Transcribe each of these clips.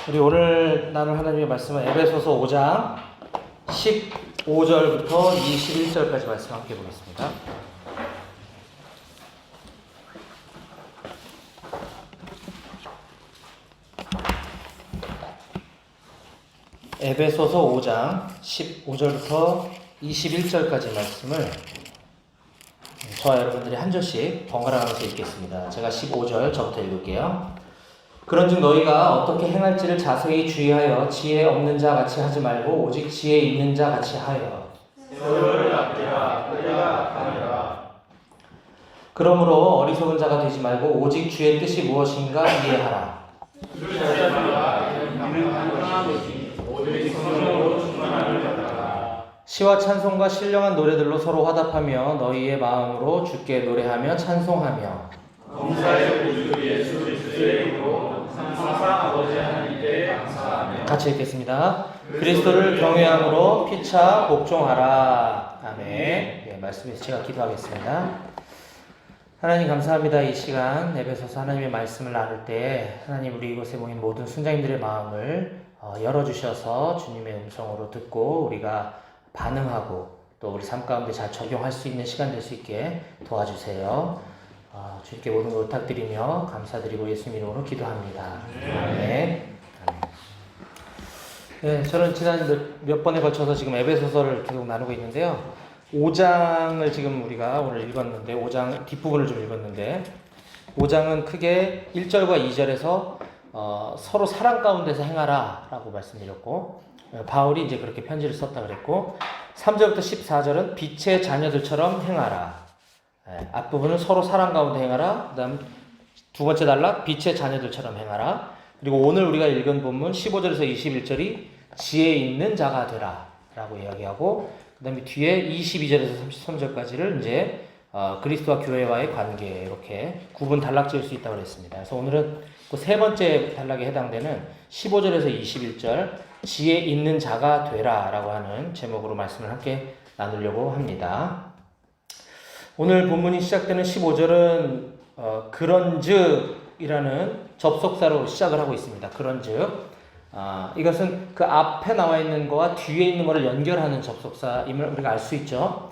우리 오늘 나눌 하나님의 말씀은 에베소서 5장 15절부터 21절까지 말씀 함께 보겠습니다. 에베소서 5장 15절부터 21절까지 말씀을 저와 여러분들이 한 절씩 번갈아 가면서 읽겠습니다. 제가 15절 저부터 읽을게요. 그런즉 너희가 어떻게 행할지를 자세히 주의하여 지혜 없는 자 같이 하지 말고 오직 지혜 있는 자 같이 하여. 그러므로 어리석은 자가 되지 말고 오직 주의 뜻이 무엇인가 이해하라. 시와 찬송과 신령한 노래들로 서로 화답하며 너희의 마음으로 주께 노래하며 찬송하며 범사의 구주 예수 그리스도의 이름으로 항상 아버지 하나님께 감사하며. 같이 읽겠습니다. 그리스도를 경외함으로 피차 복종하라. 아멘. 네, 말씀에서 제가 기도하겠습니다. 하나님 감사합니다. 이 시간 에베소서 하나님의 말씀을 나눌 때 하나님 우리 이곳에 모인 모든 순자님들의 마음을 열어주셔서 주님의 음성으로 듣고 우리가 반응하고 또 우리 삶 가운데 잘 적용할 수 있는 시간 될 수 있게 도와주세요. 주님께 모든 걸 부탁드리며 감사드리고 예수님 이름으로 기도합니다. 아멘. 네, 저는 지난 몇 번에 걸쳐서 지금 에베소서를 계속 나누고 있는데요. 5장을 지금 우리가 오늘 읽었는데 5장 뒷부분을 좀 읽었는데 5장은 크게 1절과 2절에서 서로 사랑 가운데서 행하라 라고 말씀드렸고 바울이 이제 그렇게 편지를 썼다 그랬고 3절부터 14절은 빛의 자녀들처럼 행하라. 앞부분은 서로 사랑 가운데 행하라. 그 다음 두 번째 단락 빛의 자녀들처럼 행하라. 그리고 오늘 우리가 읽은 본문 15절에서 21절이 지혜 있는 자가 되라 라고 이야기하고 그 다음에 뒤에 22절에서 33절까지를 이제 그리스도와 교회와의 관계 이렇게 구분 단락 지을 수 있다고 그랬습니다. 그래서 오늘은 그 세 번째 단락에 해당되는 15절에서 21절 지혜 있는 자가 되라 라고 하는 제목으로 말씀을 함께 나누려고 합니다. 오늘 본문이 시작되는 15절은 그런즉이라는 접속사로 시작을 하고 있습니다. 그런즉 이것은 그 앞에 나와 있는 거와 뒤에 있는 거를 연결하는 접속사임을 우리가 알 수 있죠.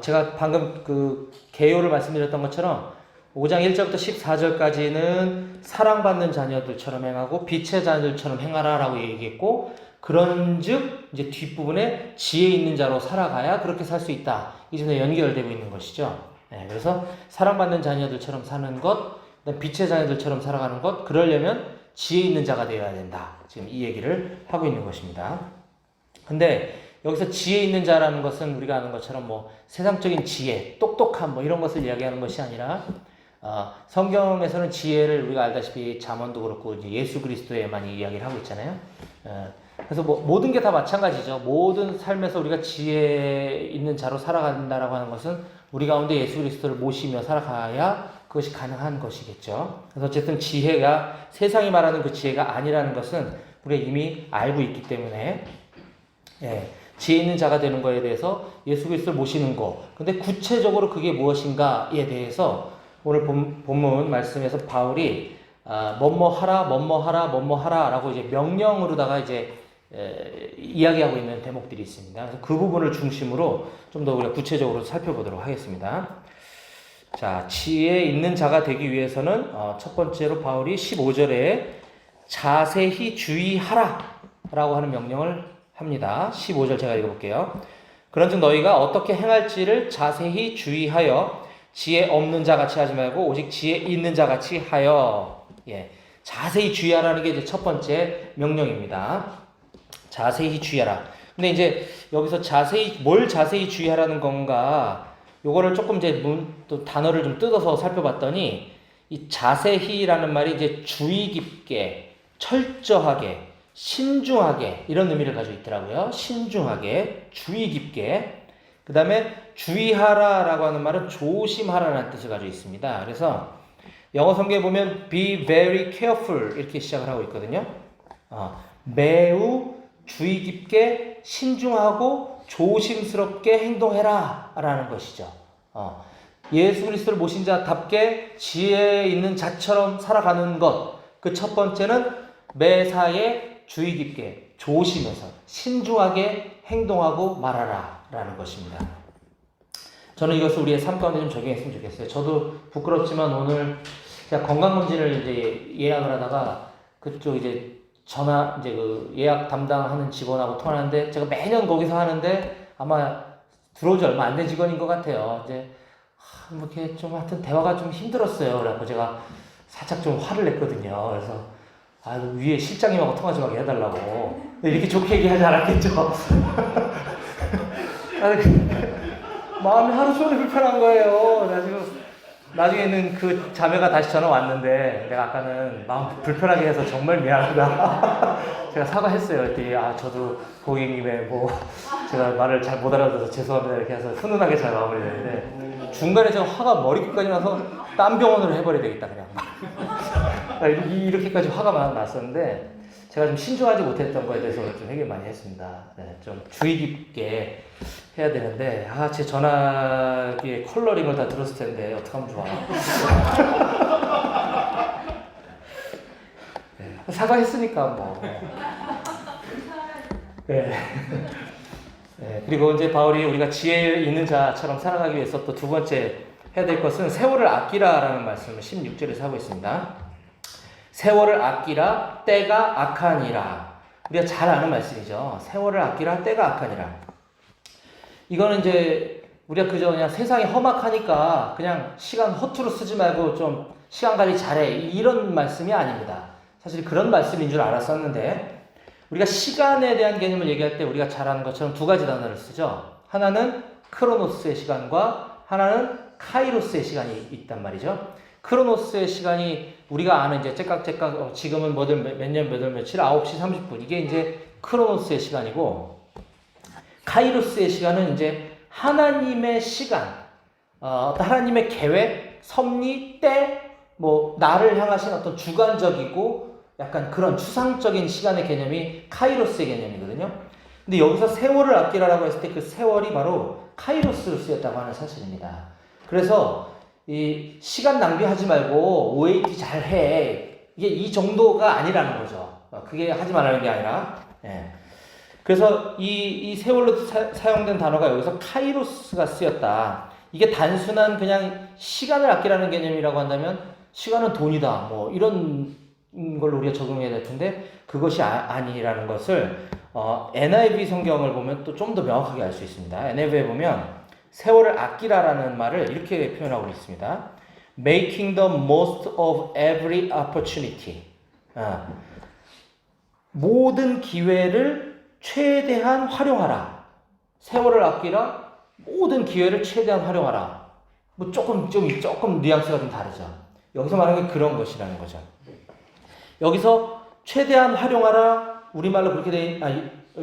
제가 방금 그 개요를 말씀드렸던 것처럼 5장 1절부터 14절까지는 사랑받는 자녀들처럼 행하고 빛의 자녀들처럼 행하라 라고 얘기했고 그런즉 이제 뒷부분에 지혜 있는 자로 살아가야 그렇게 살 수 있다. 이 점에 연결되고 있는 것이죠. 네, 그래서 사랑받는 자녀들처럼 사는 것, 빛의 자녀들처럼 살아가는 것, 그러려면 지혜 있는 자가 되어야 된다. 지금 이 얘기를 하고 있는 것입니다. 근데 여기서 지혜 있는 자라는 것은 우리가 아는 것처럼 뭐 세상적인 지혜, 똑똑함 뭐 이런 것을 이야기하는 것이 아니라 성경에서는 지혜를 우리가 알다시피 잠언도 그렇고 이제 예수 그리스도에 많이 이야기를 하고 있잖아요. 그래서 뭐 모든 게 다 마찬가지죠. 모든 삶에서 우리가 지혜 있는 자로 살아간다라고 하는 것은 우리 가운데 예수 그리스도를 모시며 살아가야 그것이 가능한 것이겠죠. 그래서 어쨌든 지혜가 세상이 말하는 그 지혜가 아니라는 것은 우리가 이미 알고 있기 때문에 지혜 있는 자가 되는 것에 대해서 예수 그리스도를 모시는 것. 근데 구체적으로 그게 무엇인가에 대해서 오늘 본문 말씀에서 바울이 뭐뭐하라, 뭐뭐하라, 뭐뭐하라 라고 이제 명령으로다가 이제 이야기하고 있는 대목들이 있습니다. 그래서 그 부분을 중심으로 좀 더 우리가 구체적으로 살펴보도록 하겠습니다. 자, 지혜 있는 자가 되기 위해서는 첫 번째로 바울이 15절에 자세히 주의하라 라고 하는 명령을 합니다. 15절 제가 읽어볼게요. 그런즉 너희가 어떻게 행할지를 자세히 주의하여 지혜 없는 자 같이 하지 말고 오직 지혜 있는 자 같이 하여. 자세히 주의하라는 게 이제 첫 번째 명령입니다. 자세히 주의하라. 근데 이제 여기서 뭘 자세히 주의하라는 건가? 요거를 조금 이제 또 단어를 좀 뜯어서 살펴봤더니 이 자세히라는 말이 이제 주의 깊게, 철저하게, 신중하게 이런 의미를 가지고 있더라고요. 신중하게, 주의 깊게. 그 다음에 주의하라라고 하는 말은 조심하라는 뜻을 가지고 있습니다. 그래서 영어 성경에 보면 be very careful 이렇게 시작을 하고 있거든요. 매우 주의 깊게 신중하고 조심스럽게 행동해라 라는 것이죠. 예수 그리스도를 모신 자답게 지혜 있는 자처럼 살아가는 것. 그 첫 번째는 매사에 주의 깊게 조심해서 신중하게 행동하고 말하라 라는 것입니다. 저는 이것을 우리의 삶 가운데 좀 적용했으면 좋겠어요. 저도 부끄럽지만 오늘 제가 건강검진을 이제 예약을 하다가 그쪽 이제 그 예약 담당하는 직원하고 통화하는데 제가 매년 거기서 하는데 아마 들어온 지 얼마 안 된 직원인 것 같아요. 이제 뭐 이렇게 좀 하여튼 대화가 좀 힘들었어요. 그래서 제가 살짝 좀 화를 냈거든요. 그래서 위에 실장님하고 통화 좀 하게 해달라고. 이렇게 좋게 얘기하지 않았겠죠. 마음이 하루 종일 불편한 거예요. 그래가지고 나중에는 그 자매가 다시 전화 왔는데 내가 아까는 마음 불편하게 해서 정말 미안하다. 제가 사과했어요. 그랬더니 저도 고객님의 제가 말을 잘 못 알아들어서 죄송합니다 이렇게 해서 훈훈하게 잘 마무리했는데 중간에 저 화가 머리끝까지 나서 딴 병원으로 해버려야 되겠다 그냥. 이렇게까지 화가 났었는데 제가 좀 신중하지 못했던 거에 대해서 좀 해결 많이 했습니다. 네, 좀 주의 깊게 해야 되는데 제 전화기에 컬러링을 다 들었을 텐데 어떡하면 좋아. 네, 사과했으니까 뭐. 네. 네, 그리고 이제 바울이 우리가 지혜 있는 자처럼 살아가기 위해서 또 두 번째 해야 될 것은 세월을 아끼라라는 말씀을 16절에서 하고 있습니다. 세월을 아끼라 때가 악하니라. 우리가 잘 아는 말씀이죠. 세월을 아끼라 때가 악하니라. 이거는 이제 우리가 그냥 세상이 험악하니까 그냥 시간 허투루 쓰지 말고 좀 시간 관리 잘해 이런 말씀이 아닙니다. 사실 그런 말씀인 줄 알았었는데 우리가 시간에 대한 개념을 얘기할 때 우리가 잘 아는 것처럼 두 가지 단어를 쓰죠. 하나는 크로노스의 시간과 하나는 카이로스의 시간이 있단 말이죠. 크로노스의 시간이 우리가 아는 이제 째깍째깍 지금은 몇 년 몇 월 며칠 9시 30분 이게 이제 크로노스의 시간이고 카이로스의 시간은 이제 하나님의 시간, 하나님의 계획, 섭리, 때, 나를 향하신 어떤 주관적이고 약간 그런 추상적인 시간의 개념이 카이로스의 개념이거든요. 근데 여기서 세월을 아끼라라고 했을 때 그 세월이 바로 카이로스로 쓰였다고 하는 사실입니다. 그래서 이 시간 낭비하지 말고 OAT 잘 해. 이게 이 정도가 아니라는 거죠. 그게 하지 말라는 게 아니라. 예. 그래서 이 세월로 사용된 단어가 여기서 카이로스가 쓰였다. 이게 단순한 그냥 시간을 아끼라는 개념이라고 한다면 시간은 돈이다. 이런 걸로 우리가 적용해야 될 텐데 그것이 아니라는 것을 NIV 성경을 보면 또 좀 더 명확하게 알 수 있습니다. NIV에 보면 세월을 아끼라라는 말을 이렇게 표현하고 있습니다. Making the most of every opportunity. 모든 기회를 최대한 활용하라. 세월을 아끼라. 모든 기회를 최대한 활용하라. 조금 뉘앙스가 좀 다르죠. 여기서 말하는 게 그런 것이라는 거죠. 여기서 최대한 활용하라. 우리말로 그렇게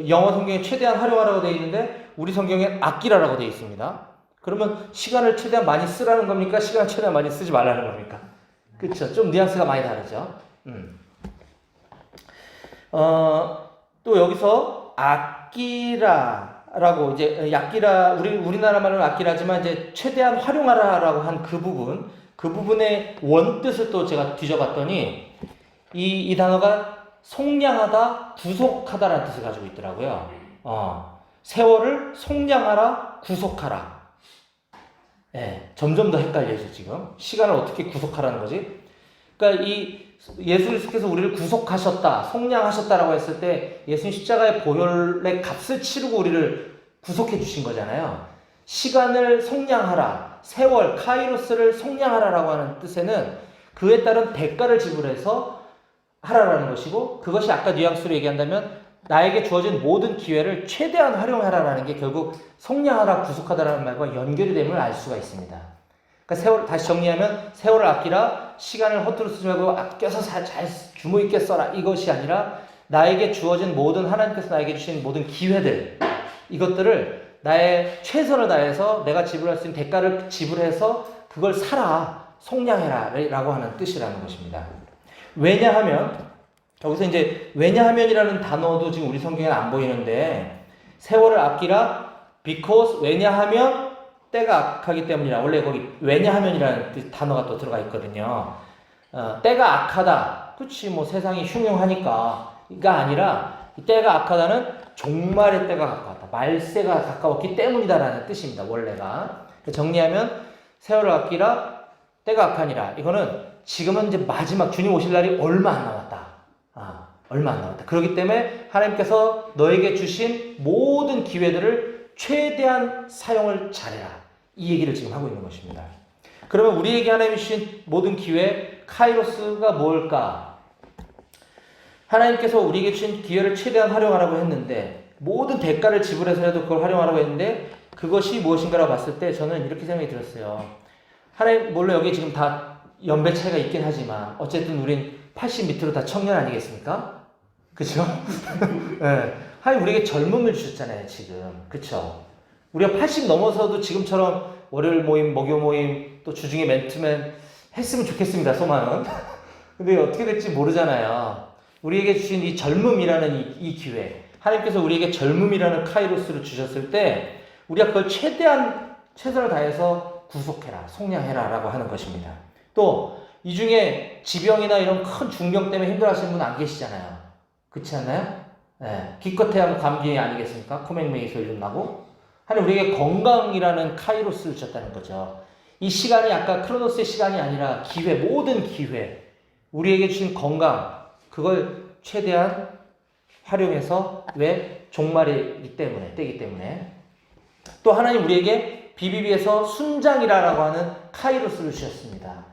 영어 성경에 최대한 활용하라고 되어 있는데 우리 성경에 아끼라라고 되어 있습니다. 그러면 시간을 최대한 많이 쓰라는 겁니까? 시간을 최대한 많이 쓰지 말라는 겁니까? 그렇죠. 좀 뉘앙스가 많이 다르죠. 또 여기서 아끼라라고 이제 아끼라 우리나라 말로는 아끼라지만 이제 최대한 활용하라라고 한 그 부분의 원뜻을 또 제가 뒤져봤더니 이 단어가 속량하다, 구속하다라는 뜻을 가지고 있더라고요. 세월을 속량하라, 구속하라. 네, 점점 더 헷갈려요, 지금. 시간을 어떻게 구속하라는 거지? 그러니까 이 예수님께서 우리를 구속하셨다, 속량하셨다라고 했을 때 예수님 십자가의 보혈의 값을 치르고 우리를 구속해 주신 거잖아요. 시간을 속량하라, 세월, 카이로스를 속량하라라고 하는 뜻에는 그에 따른 대가를 지불해서 하라라는 것이고 그것이 아까 뉘앙스로 얘기한다면 나에게 주어진 모든 기회를 최대한 활용하라라는 게 결국 속량하라, 구속하다라는 말과 연결이 됨을 알 수가 있습니다. 그러니까 다시 정리하면 세월을 아끼라, 시간을 허투루 쓰지 말고 아껴서 잘 주무 있게 써라 이것이 아니라 나에게 주어진 하나님께서 나에게 주신 모든 기회들 이것들을 나의 최선을 다해서 내가 지불할 수 있는 대가를 지불해서 그걸 사라, 속량해라 라고 하는 뜻이라는 것입니다. 왜냐하면 여기서 이제 왜냐하면이라는 단어도 지금 우리 성경에는 안 보이는데 세월을 아끼라 because 왜냐하면 때가 악하기 때문이라 원래 거기 왜냐하면이라는 단어가 또 들어가 있거든요. 때가 악하다 그치 뭐 세상이 흉흉하니까가 아니라 때가 악하다는 종말의 때가 가까웠다. 말세가 가까웠기 때문이다라는 뜻입니다. 원래가. 정리하면 세월을 아끼라 때가 악하니라. 이거는 지금은 이제 마지막 주님 오실 날이 얼마 안 남았다. 얼마 안 남았다. 그렇기 때문에 하나님께서 너에게 주신 모든 기회들을 최대한 사용을 잘해라. 이 얘기를 지금 하고 있는 것입니다. 그러면 우리에게 하나님이 주신 모든 기회, 카이로스가 뭘까? 하나님께서 우리에게 주신 기회를 최대한 활용하라고 했는데 모든 대가를 지불해서라도 그걸 활용하라고 했는데 그것이 무엇인가라고 봤을 때 저는 이렇게 생각이 들었어요. 하나님, 물론 여기 지금 다 연배 차이가 있긴 하지만 어쨌든 우린 80 밑으로 다 청년 아니겠습니까? 그쵸? 네. 하나님 우리에게 젊음을 주셨잖아요, 지금. 그쵸? 우리가 80 넘어서도 지금처럼 월요일 모임, 목요 모임, 또 주중에 맨투맨 했으면 좋겠습니다, 소망은. 근데 어떻게 될지 모르잖아요. 우리에게 주신 이 젊음이라는 이 기회, 하나님께서 우리에게 젊음이라는 카이로스를 주셨을 때 우리가 그걸 최대한 최선을 다해서 구속해라, 속량해라 라고 하는 것입니다. 또 이 중에 지병이나 이런 큰 중병 때문에 힘들어하시는 분 안 계시잖아요. 그렇지 않나요? 네. 기껏해야 하면 감기 아니겠습니까? 코맹맹이 소리 좀 나고. 하나님 우리에게 건강이라는 카이로스를 주셨다는 거죠. 이 시간이 아까 크로노스의 시간이 아니라 기회, 모든 기회, 우리에게 주신 건강, 그걸 최대한 활용해서 왜? 종말이기 때문에, 때기 때문에. 또 하나님 우리에게 BBB에서 순장이라고 하는 카이로스를 주셨습니다.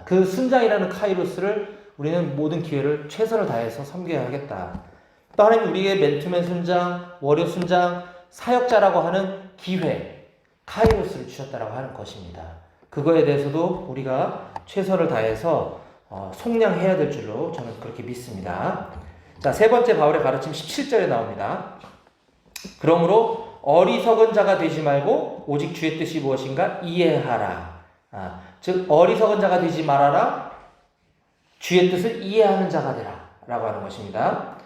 그 순장이라는 카이로스를 우리는 모든 기회를 최선을 다해서 섬겨야 하겠다. 또 하나님 우리에게 맨투맨 순장, 월요 순장, 사역자라고 하는 기회, 카이로스를 주셨다라고 하는 것입니다. 그거에 대해서도 우리가 최선을 다해서 속량해야 될 줄로 저는 그렇게 믿습니다. 자, 세 번째 바울의 가르침 17절에 나옵니다. 그러므로 어리석은 자가 되지 말고 오직 주의 뜻이 무엇인가 이해하라. 즉 어리석은 자가 되지 말아라. 주의 뜻을 이해하는 자가 되라 라고 하는 것입니다.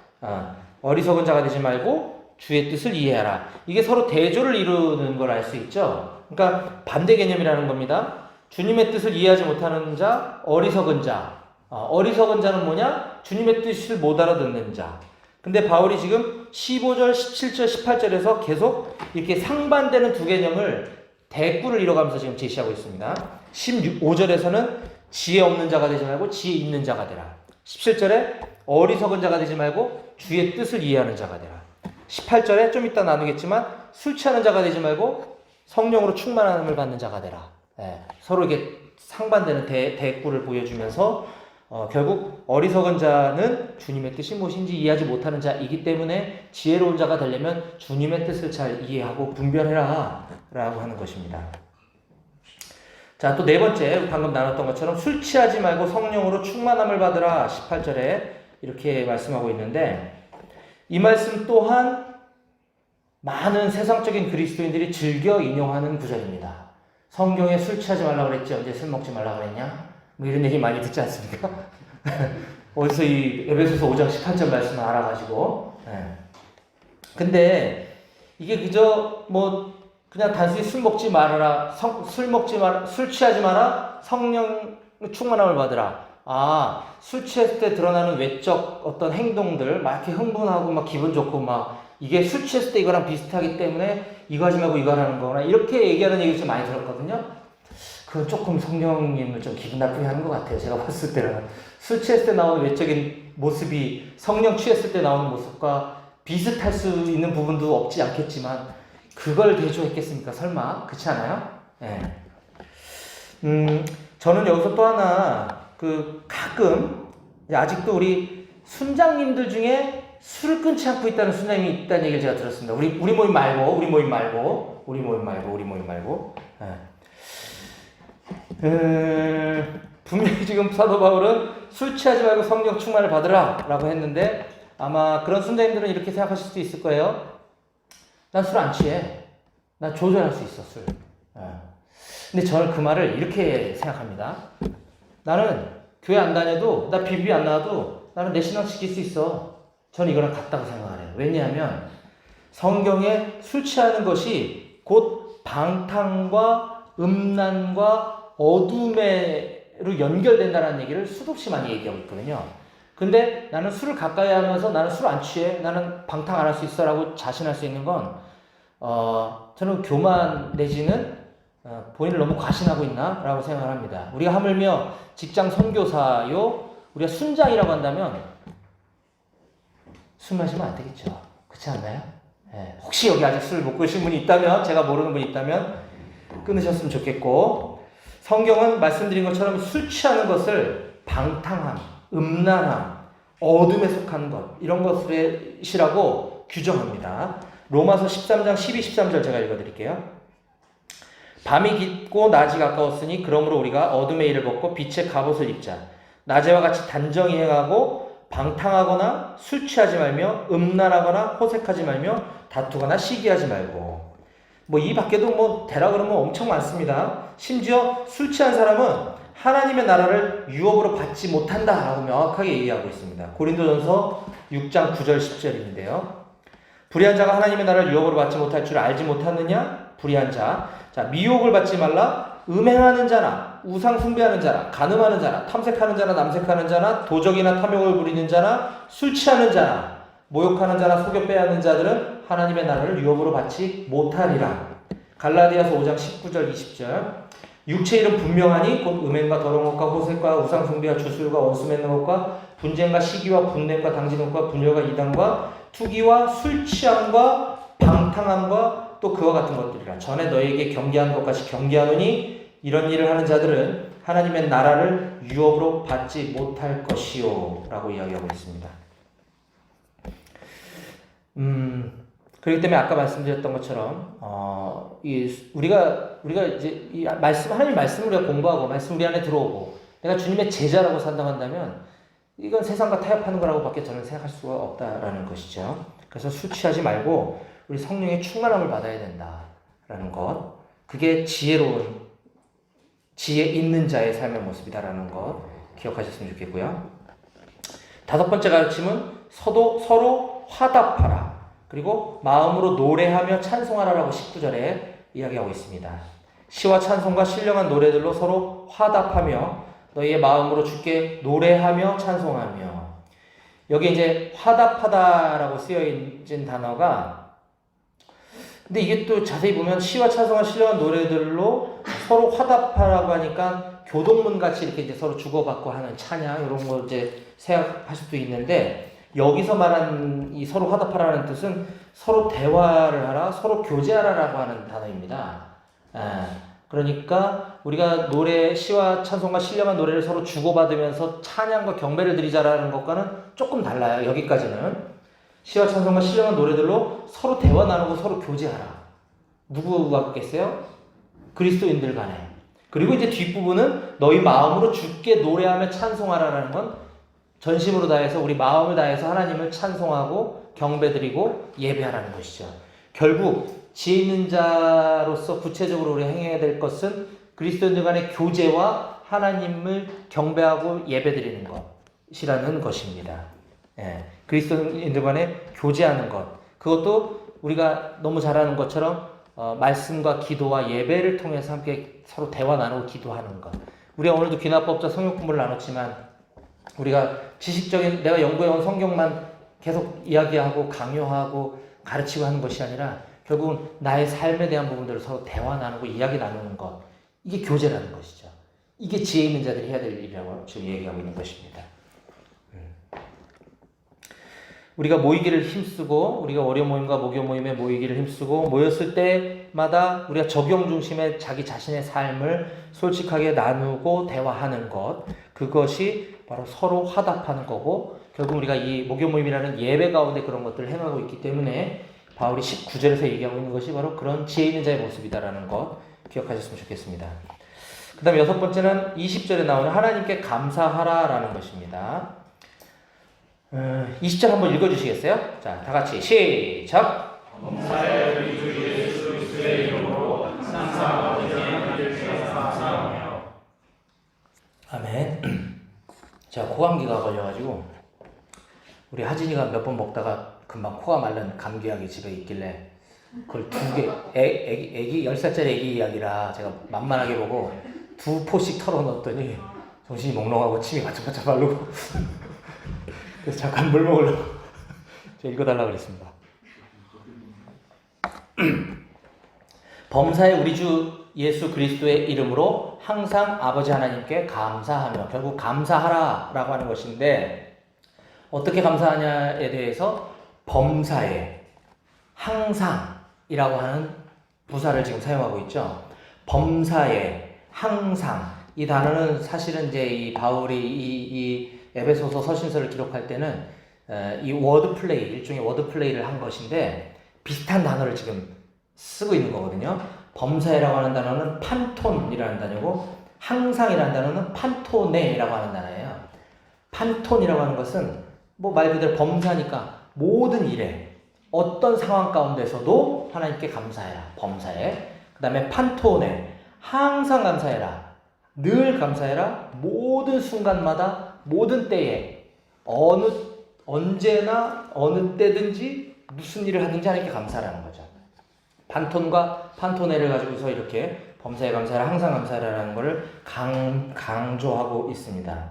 어리석은 자가 되지 말고 주의 뜻을 이해하라. 이게 서로 대조를 이루는 걸 알 수 있죠. 그러니까 반대 개념이라는 겁니다. 주님의 뜻을 이해하지 못하는 자, 어리석은 자. 어리석은 자는 뭐냐? 주님의 뜻을 못 알아듣는 자. 근데 바울이 지금 15절, 17절, 18절에서 계속 이렇게 상반되는 두 개념을 대꾸를 이뤄가면서 지금 제시하고 있습니다. 15절에서는 지혜 없는 자가 되지 말고 지혜 있는 자가 되라. 17절에 어리석은 자가 되지 말고 주의 뜻을 이해하는 자가 되라. 18절에 좀 이따 나누겠지만 술 취하는 자가 되지 말고 성령으로 충만함을 받는 자가 되라. 서로 이게 상반되는 대꾸를 보여주면서 결국 어리석은 자는 주님의 뜻이 무엇인지 이해하지 못하는 자이기 때문에 지혜로운 자가 되려면 주님의 뜻을 잘 이해하고 분별해라 라고 하는 것입니다. 자, 또 네 번째, 방금 나눴던 것처럼 술 취하지 말고 성령으로 충만함을 받으라 18절에 이렇게 말씀하고 있는데 이 말씀 또한 많은 세상적인 그리스도인들이 즐겨 인용하는 구절입니다. 성경에 술 취하지 말라고 그랬지 언제 술 먹지 말라고 그랬냐? 뭐 이런 얘기 많이 듣지 않습니까? 어디서 이 에베소서 5장 18절 말씀을 알아가지고. 근데 이게 그저 뭐 그냥 단순히 술 먹지 말아라, 술 취하지 마라, 성령 충만함을 받으라. 술 취했을 때 드러나는 외적 어떤 행동들, 막 이렇게 흥분하고 막 기분 좋고 막 이게 술 취했을 때 이거랑 비슷하기 때문에 이거 하지 말고 이거 하라는 거구나. 이렇게 얘기하는 얘기를 좀 많이 들었거든요. 그건 조금 성령님을 좀 기분 나쁘게 하는 것 같아요. 제가 봤을 때는. 술 취했을 때 나오는 외적인 모습이 성령 취했을 때 나오는 모습과 비슷할 수 있는 부분도 없지 않겠지만 그걸 대조했겠습니까? 설마? 그렇지 않아요? 네. 저는 여기서 또 하나 가끔 아직도 우리 순장님들 중에 술을 끊지 않고 있다는 순장님이 있다는 얘기를 제가 들었습니다. 우리 모임 말고. 분명히 지금 사도 바울은 술 취하지 말고 성령 충만을 받으라 라고 했는데 아마 그런 순장님들은 이렇게 생각하실 수도 있을 거예요. 난 술 안 취해. 난 조절할 수 있어, 술. 근데 저는 그 말을 이렇게 생각합니다. 나는 교회 안 다녀도, 나 비비 안 나와도 나는 내 신앙 지킬 수 있어. 저는 이거랑 같다고 생각을 해요. 왜냐하면 성경에 술 취하는 것이 곧 방탕과 음란과 어둠의 교회로 연결된다는 얘기를 수도 없이 많이 얘기하고 있거든요. 근데 나는 술을 가까이 하면서 나는 술 안 취해, 나는 방탕 안 할 수 있어 라고 자신할 수 있는 건 저는 교만 내지는 본인을 너무 과신하고 있나? 라고 생각을 합니다. 우리가 하물며 직장 선교사요, 우리가 순장이라고 한다면 술 마시면 안 되겠죠. 그렇지 않나요? 네. 혹시 여기 아직 술 못 끊으신 분이 있다면, 제가 모르는 분이 있다면 끊으셨으면 좋겠고, 성경은 말씀드린 것처럼 술 취하는 것을 방탕함, 음란함, 어둠에 속한 것, 이런 것이라고 규정합니다. 로마서 13장 12, 13절 제가 읽어드릴게요. 밤이 깊고 낮이 가까웠으니 그러므로 우리가 어둠의 일을 벗고 빛의 갑옷을 입자. 낮에와 같이 단정히 행하고 방탕하거나 술 취하지 말며 음란하거나 호색하지 말며 다투거나 시기하지 말고. 뭐 이 밖에도 뭐 대라 그러면 엄청 많습니다. 심지어 술 취한 사람은 하나님의 나라를 유업으로 받지 못한다라고 명확하게 얘기하고 있습니다. 고린도전서 6장 9절 10절인데요. 불의한 자가 하나님의 나라를 유업으로 받지 못할 줄 알지 못하느냐? 불의한 자. 자, 미혹을 받지 말라. 음행하는 자나 우상 숭배하는 자나 간음하는 자나 탐색하는 자나 남색하는 자나 도적이나 탐욕을 부리는 자나 술 취하는 자나 모욕하는 자나 속여 빼앗는 자들은 하나님의 나라를 유업으로 받지 못하리라. 갈라디아서 5장 19절 20절. 육체 일은 분명하니 곧 음행과 더러운 것과 호색과 우상 숭배와 주술과 원수 맺는 것과 분쟁과 시기와 분냄과 당지는 것과 분열과 이단과 투기와 술 취함과 방탕함과 또 그와 같은 것들이라. 전에 너에게 경계한 것 같이 경계하노니 이런 일을 하는 자들은 하나님의 나라를 유업으로 받지 못할 것이요 라고 이야기하고 있습니다. 그렇기 때문에 아까 말씀드렸던 것처럼 우리가 이제 이 말씀, 하나님 말씀을 우리가 공부하고 말씀 우리 안에 들어오고 내가 주님의 제자라고 산다면 이건 세상과 타협하는 거라고밖에 저는 생각할 수가 없다라는 것이죠. 그래서 술 취하지 말고 우리 성령의 충만함을 받아야 된다라는 것, 그게 지혜로운, 지혜 있는 자의 삶의 모습이다라는 것 기억하셨으면 좋겠고요. 다섯 번째 가르침은 서로 화답하라. 그리고 마음으로 노래하며 찬송하라라고 19절에 이야기하고 있습니다. 시와 찬송과 신령한 노래들로 서로 화답하며 너희의 마음으로 주께 노래하며 찬송하며. 여기 이제 화답하다라고 쓰여진 단어가, 근데 이게 또 자세히 보면 시와 찬송과 신령한 노래들로 서로 화답하라고 하니까 교동문 같이 이렇게 이제 서로 주고받고 하는 찬양 이런 거 이제 생각할 수도 있는데, 여기서 말하는 이 서로 화답하라는 뜻은 서로 대화를 하라, 서로 교제하라라고 하는 단어입니다. 그러니까 우리가 시와 찬송과 신령한 노래를 서로 주고받으면서 찬양과 경배를 드리자라는 것과는 조금 달라요. 여기까지는 시와 찬송과 신령한 노래들로 서로 대화 나누고 서로 교제하라. 누구가 있겠어요? 그리스도인들 간에. 그리고 이제 뒷부분은 너희 마음으로 주께 노래하며 찬송하라라는 건 전심으로 다해서 우리 마음을 다해서 하나님을 찬송하고 경배드리고 예배하라는 것이죠. 결국 지혜 있는 자로서 구체적으로 우리가 행해야 될 것은 그리스도인들 간의 교제와 하나님을 경배하고 예배드리는 것이라는 것입니다. 그리스도인들 간에 교제하는 것, 그것도 우리가 너무 잘 아는 것처럼 말씀과 기도와 예배를 통해서 함께 서로 대화 나누고 기도하는 것. 우리가 오늘도 귀납법자 성경 공부를 나눴지만 우리가 지식적인 내가 연구해온 성경만 계속 이야기하고 강요하고 가르치고 하는 것이 아니라 결국은 나의 삶에 대한 부분들을 서로 대화 나누고 이야기 나누는 것, 이게 교제라는 것이죠. 이게 지혜 있는 자들이 해야 될 일이라고 지금 얘기하고 있는 것입니다. 우리가 모이기를 힘쓰고, 우리가 월요 모임과 목요 모임에 모이기를 힘쓰고 모였을 때마다 우리가 적용 중심의 자기 자신의 삶을 솔직하게 나누고 대화하는 것, 그것이 바로 서로 화답하는 거고, 결국 우리가 이 목요 모임이라는 예배 가운데 그런 것들을 행하고 있기 때문에 바울이 19절에서 얘기하고 있는 것이 바로 그런 지혜 있는 자의 모습이다라는 것 기억하셨으면 좋겠습니다. 그 다음에 여섯 번째는 20절에 나오는 하나님께 감사하라라는 것입니다. 20절 한번 읽어주시겠어요? 자, 다 같이 시작! 범사의 우리 주 예수 그리스도의 이름으로 항상 아버지 하나님께 감사하며. 아멘. 제가 코감기가 걸려가지고 우리 하진이가 몇 번 먹다가 금방 코가 말른 감기약이 집에 있길래 그걸 애기 10살짜리 애기 약이라 제가 만만하게 보고 2포씩 털어 넣었더니 정신이 몽롱하고 침이 바짝바짝 마르고 그래서 잠깐 물 먹으려고 제가 읽어달라고 그랬습니다. 범사에 우리 주 예수 그리스도의 이름으로 항상 아버지 하나님께 감사하며, 결국 감사하라라고 하는 것인데 어떻게 감사하냐에 대해서 범사에 항상이라고 하는 부사를 지금 사용하고 있죠. 범사에 항상, 이 단어는 사실은 이제 이 바울이 이 에베소서 서신서를 기록할 때는 이 워드 플레이, 일종의 워드 플레이를 한 것인데 비슷한 단어를 지금 쓰고 있는 거거든요. 범사에라고 하는 단어는 판톤이라는 단어고 항상이라는 단어는 판토네라고 하는 단어예요. 판톤이라고 하는 것은 뭐 말 그대로 범사니까 모든 일에 어떤 상황 가운데서도 하나님께 감사해라. 범사에. 그 다음에 판토네, 항상 감사해라. 늘 감사해라. 모든 순간마다 모든 때에 언제나 어느 때든지 무슨 일을 하든지 하나님께 감사라는 거죠. 판톤과 판토네를 가지고서 이렇게 범사에 감사해라, 항상 감사해라라는 것을 강조하고 있습니다.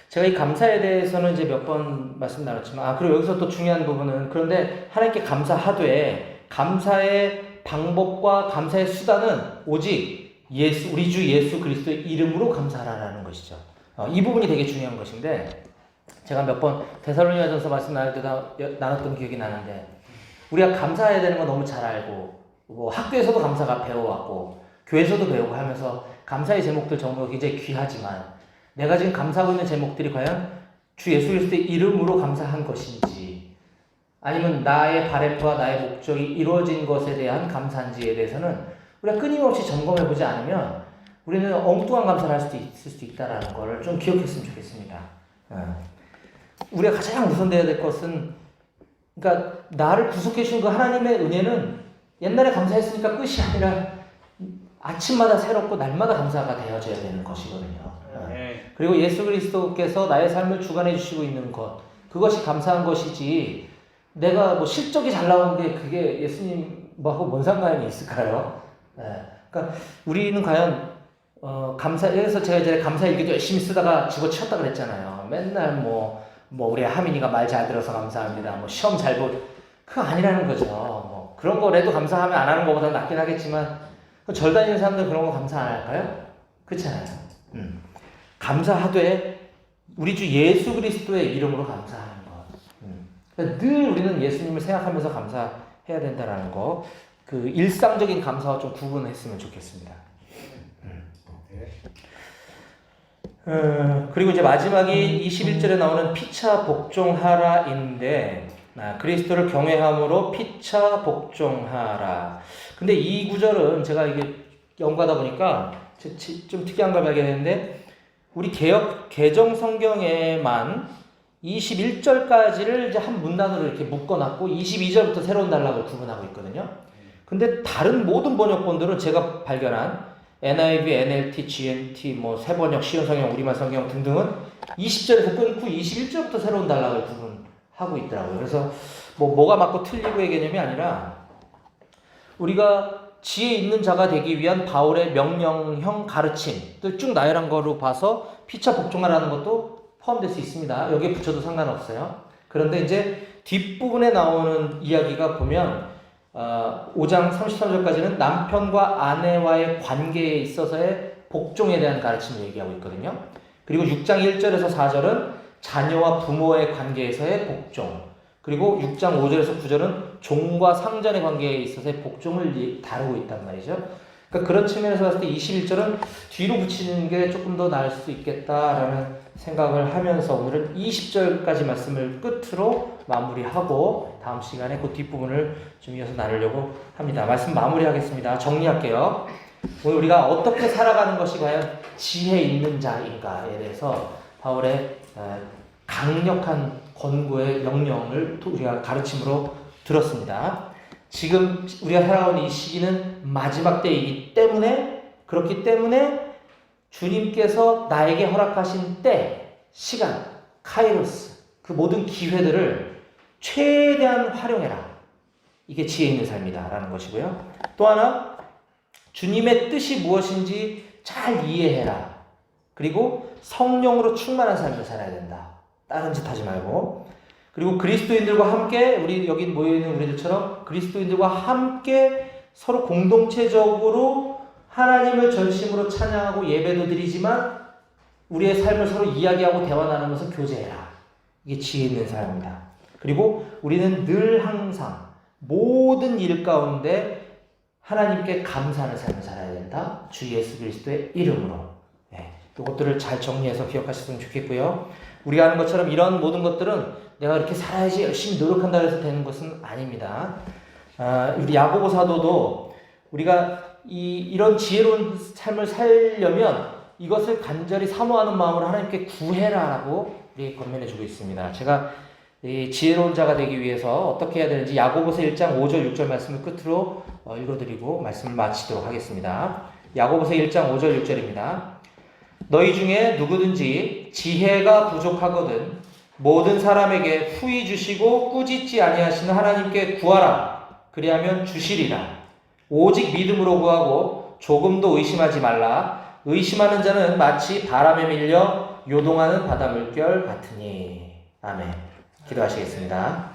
제가 이 감사에 대해서는 이제 몇 번 말씀 나눴지만, 그리고 여기서 또 중요한 부분은, 그런데 하나님께 감사하되 감사의 방법과 감사의 수단은 오직 우리 주 예수 그리스도의 이름으로 감사하라는 것이죠. 이 부분이 되게 중요한 것인데, 제가 몇 번 데살로니가전서 말씀 나눌 때 나눴던 기억이 나는데, 우리가 감사해야 되는 거 너무 잘 알고, 뭐 학교에서도 감사가 배워왔고, 교회에서도 배우고 하면서 감사의 제목들 정도가 굉장히 귀하지만, 내가 지금 감사하고 있는 제목들이 과연 주 예수 그리스도의 이름으로 감사한 것인지, 아니면 나의 바램과 나의 목적이 이루어진 것에 대한 감사인지에 대해서는 우리가 끊임없이 점검해보지 않으면 우리는 엉뚱한 감사를 할 수도 있을 수 있다는 것을 좀 기억했으면 좋겠습니다. 우리가 가장 우선되어야 될 것은, 그러니까 나를 구속해 주신 그 하나님의 은혜는 옛날에 감사했으니까 끝이 아니라 아침마다 새롭고 날마다 감사가 되어져야 되는 것이거든요. 그리고 예수 그리스도께서 나의 삶을 주관해 주시고 있는 것, 그것이 감사한 것이지, 내가 뭐 실적이 잘 나온 게 그게 예수님하고 뭔 상관이 있을까요? 그러니까 우리는 과연 여기서 제가 이제 감사일기도 열심히 쓰다가 집어치웠다 그랬잖아요. 맨날 뭐 우리 하민이가 말 잘 들어서 감사합니다. 뭐 시험 잘 그거 아니라는 거죠. 뭐 그런 거라도 감사하면 안 하는 것보다 낫긴 하겠지만, 절 다니는 사람들 그런 거 감사 안 할까요? 그렇잖아요. 감사하되 우리 주 예수 그리스도의 이름으로 감사하는 것. 그러니까 늘 우리는 예수님을 생각하면서 감사해야 된다는 거. 그 일상적인 감사와 좀 구분했으면 좋겠습니다. 그리고 이제 마지막이 21절에 나오는 피차 복종하라인데, 그리스도를 경외함으로 피차 복종하라. 근데 이 구절은 제가 이게 연구하다 보니까 좀 특이한 걸 발견했는데, 우리 개정 성경에만 21절까지를 이제 한 문단으로 이렇게 묶어놨고 22절부터 새로운 단락을 구분하고 있거든요. 근데 다른 모든 번역본들은 제가 발견한 NIV, NLT, GNT, 뭐 새번역, 시온성경, 우리말 성경 등등은 20절에서 끊고 21절부터 새로운 단락을 구분하고 있더라고요. 그래서 뭐가 맞고 틀리고의 개념이 아니라 우리가 지혜 있는 자가 되기 위한 바울의 명령형 가르침들 쭉 나열한 거로 봐서 피차 복종하라는 것도 포함될 수 있습니다. 여기에 붙여도 상관없어요. 그런데 이제 뒷부분에 나오는 이야기가 보면 5장 33절까지는 남편과 아내와의 관계에 있어서의 복종에 대한 가르침을 얘기하고 있거든요. 그리고 6장 1절에서 4절은 자녀와 부모의 관계에서의 복종, 그리고 6장 5절에서 9절은 종과 상전의 관계에 있어서의 복종을 다루고 있단 말이죠. 그러니까 그런 측면에서 봤을 때 21절은 뒤로 붙이는 게 조금 더 나을 수 있겠다라는 생각을 하면서 오늘은 20절까지 말씀을 끝으로 마무리하고 다음 시간에 그 뒷부분을 좀 이어서 나누려고 합니다. 말씀 마무리하겠습니다. 정리할게요. 오늘 우리가 어떻게 살아가는 것이 과연 지혜 있는 자인가에 대해서 바울의 강력한 권고의 명령을 우리가 가르침으로 들었습니다. 지금 우리가 살아가는 이 시기는 마지막 때이기 때문에, 그렇기 때문에 주님께서 나에게 허락하신 때, 시간, 카이로스, 그 모든 기회들을 최대한 활용해라. 이게 지혜 있는 삶이다라는 것이고요. 또 하나, 주님의 뜻이 무엇인지 잘 이해해라. 그리고 성령으로 충만한 삶을 살아야 된다. 다른 짓 하지 말고. 그리고 그리스도인들과 함께 우리 여기 모여있는 우리들처럼 그리스도인들과 함께 서로 공동체적으로 하나님을 전심으로 찬양하고 예배도 드리지만 우리의 삶을 서로 이야기하고 대화 나누면서 교제해라. 이게 지혜 있는 삶입니다. 그리고 우리는 늘 항상 모든 일 가운데 하나님께 감사하는 삶을 살아야 된다. 주 예수 그리스도의 이름으로. 이것들을 잘 정리해서 기억하셨으면 좋겠고요. 우리가 아는 것처럼 이런 모든 것들은 내가 이렇게 살아야지 열심히 노력한다 해서 되는 것은 아닙니다. 우리 야고보 사도도 우리가 이런 지혜로운 삶을 살려면 이것을 간절히 사모하는 마음으로 하나님께 구해라라고 우리에게 권면해 주고 있습니다. 제가 이 지혜로운 자가 되기 위해서 어떻게 해야 되는지 야고보서 1장 5절 6절 말씀을 끝으로 읽어드리고 말씀을 마치도록 하겠습니다. 야고보서 1장 5절 6절입니다. 너희 중에 누구든지 지혜가 부족하거든 모든 사람에게 후히 주시고 꾸짖지 아니하시는 하나님께 구하라. 그리하면 주시리라. 오직 믿음으로 구하고 조금도 의심하지 말라. 의심하는 자는 마치 바람에 밀려 요동하는 바닷물결 같으니. 아멘. 기도하시겠습니다.